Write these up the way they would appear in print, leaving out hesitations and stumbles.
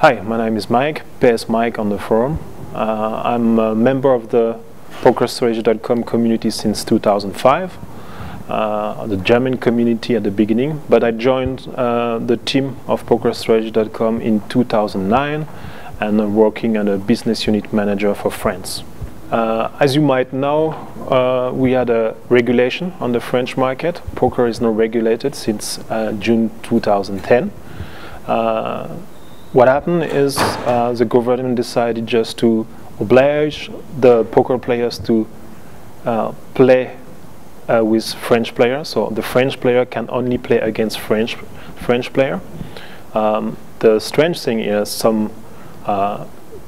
Hi, my name is Mike, PS Mike on the forum. I'm a member of the PokerStrategy.com community since 2005, the German community at the beginning, but I joined the team of PokerStrategy.com in 2009 and I'm working as a business unit manager for France. As you might know, we had a regulation on the French market. Poker is now regulated since June 2010. What happened is the government decided just to oblige the poker players to play with French players. So the French player can only play against French player. The strange thing is some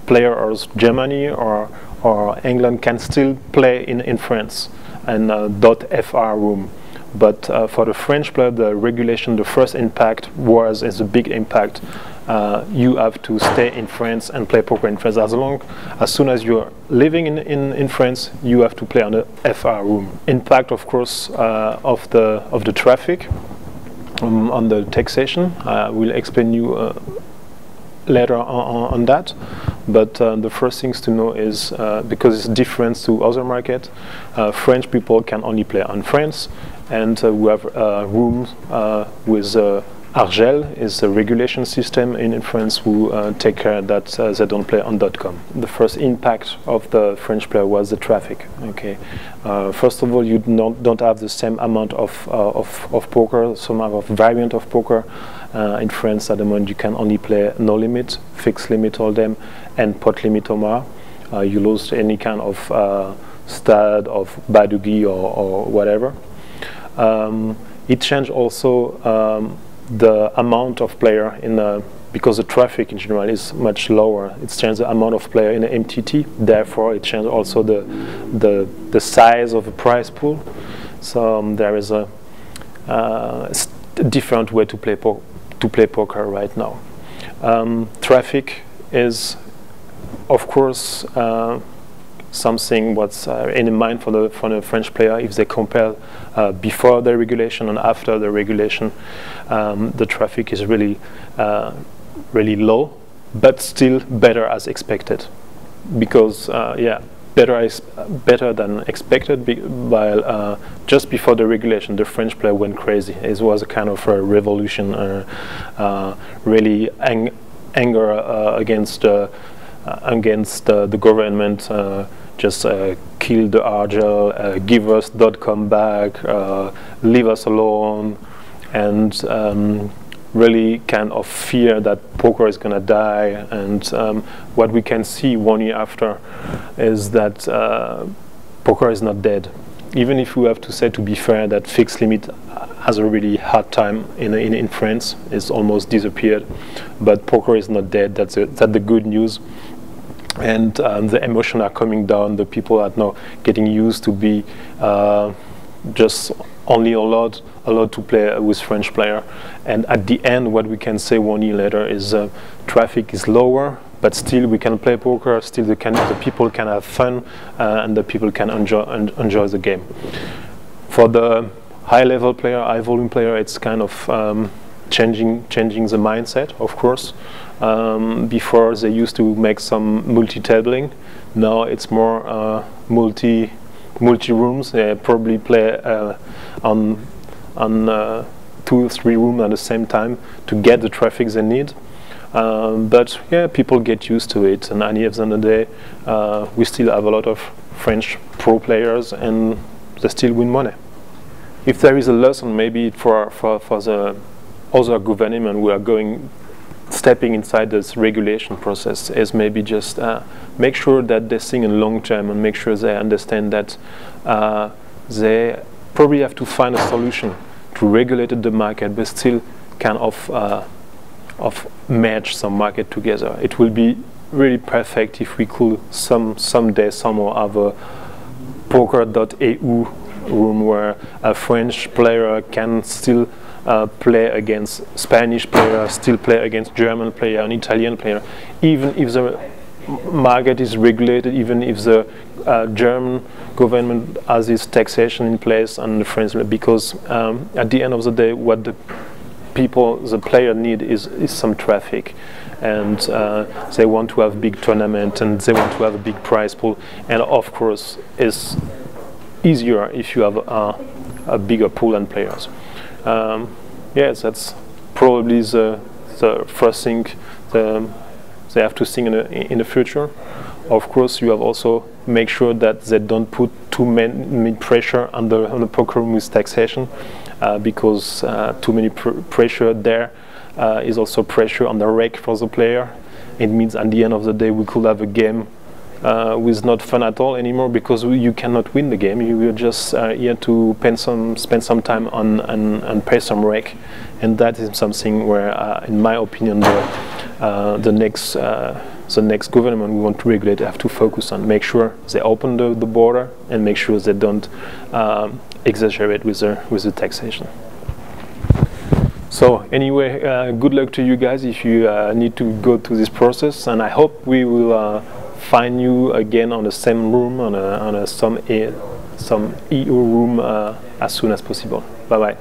players of Germany or England can still play in France and .fr room. But for the French player, the regulation, the first impact is a big impact. You have to stay in France and play poker in France. As soon as you are living in France, you have to play on the FR room. Impact, of course, of the traffic on the taxation. I will explain you later on that. But the first things to know is because it's different to other markets, French people can only play on France, and we have rooms with Argel is a regulation system in France who take care that they don't play on .com. The first impact of the French player was the traffic. Okay, first of all, you don't have the same amount of poker, some amount of variant of poker. In France at the moment you can only play no limit, fixed limit hold'em, and pot limit omar. You lose any kind of stud of badugi or whatever. It changed also the amount of player because the traffic in general is much lower. It's changed the amount of player in the MTT. Therefore, it changed also the size of the prize pool. So there is a different way to play poker right now. Traffic is, of course, something what's in mind for the French player. If they compare before the regulation and after the regulation, the traffic is really low, but still better as expected. Because better than expected. While just before the regulation, the French player went crazy. It was a kind of a revolution, really anger against the government. Just kill the Argel, give us .com back, leave us alone, and really kind of fear that poker is gonna die. And what we can see 1 year after is that poker is not dead. Even if we have to say, to be fair, that fixed limit has a really hard time in France, it's almost disappeared. But poker is not dead. That's the good news. And the emotions are coming down. The people are now getting used to be just only allowed to play with French player. And at the end, what we can say 1 year later is traffic is lower, but still we can play poker. Still, the people can have fun, and the people can enjoy the game. For the high-level player, high-volume player, it's kind of changing the mindset, of course. Before they used to make some multi-tabling. Now it's more multi rooms. They probably play on 2 or 3 rooms at the same time to get the traffic they need. But yeah, people get used to it, and at the end of the day, we still have a lot of French pro players, and they still win money. If there is a lesson, maybe for the other government who are stepping inside this regulation process, is maybe just make sure that they think in long term, and make sure they understand that they probably have to find a solution to regulate the market, but still kind of merge some market together. It will be really perfect if we could someday somehow have a poker.eu room where a French player can still play against Spanish player, still play against German player, an Italian player, even if the market is regulated, even if the German government has its taxation in place and the French, because at the end of the day, what the the player need is some traffic, and they want to have big tournament, and they want to have a big prize pool, and of course it's easier if you have a bigger pool and players. Yes, that's probably the first thing they have to think in the future. Of course, you have also make sure that they don't put too many pressure on the poker room with taxation, because too many pressure there is also pressure on the rake for the player. It means at the end of the day we could have a game with not fun at all anymore, because you cannot win the game. You are just here to spend some time and pay some rake, and that is something where, in my opinion, the next government we want to regulate have to focus on. Make sure they open the border, and make sure they don't exaggerate with the taxation. So anyway, good luck to you guys if you need to go through this process, and I hope we will find you again on the same room, on some EU room as soon as possible. Bye bye.